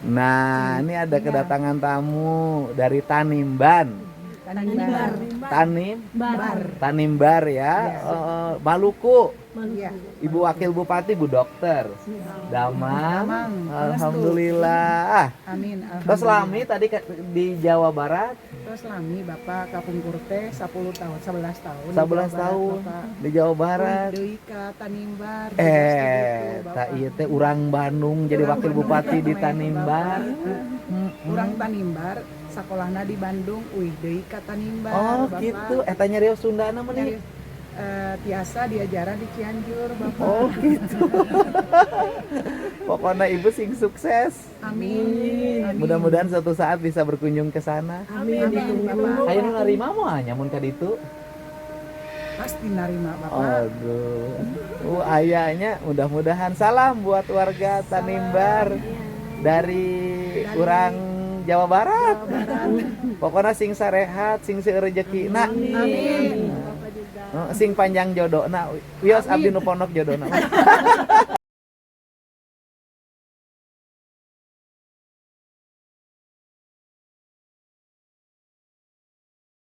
Nah, ini ada kedatangan tamu dari Tanimban. Tanimbar. Tanimbar ya. Maluku. Iya. Ibu Wakil Bupati, Bu Dokter. Damang. Damang. Alhamdulillah. Amin. Terus lami tadi di Jawa Barat Terus lami Bapak kapungkur teh 10 tahun, 11 tahun. 11 tahun di Jawa Barat. Deui ka Tanimbar. Tak iya teh urang Bandung jadi wakil bupati di Tanimbar. Urang Tanimbar, sakolahna di Bandung, deui ka Tanimbar. Oh Bapak. gitu, eta nyarios Sundana mah nih. Tiasa diajaran di Cianjur, Bapak. Oh gitu. Pokoknya ibu sing sukses. Amin. Mudah-mudahan suatu saat bisa berkunjung ke sana. Amin, Bapak. Ayo narima moal nyamun ka ditu. Pasti narima, Bapak. Aduh. Ayahnya mudah-mudahan salam buat warga Tanimbar dari urang Jawa Barat. Pokoknya sing sarehat, sing seueur rezekina. Amin. Sing panjang jodohna. Wios abdi nu pondok jodohna.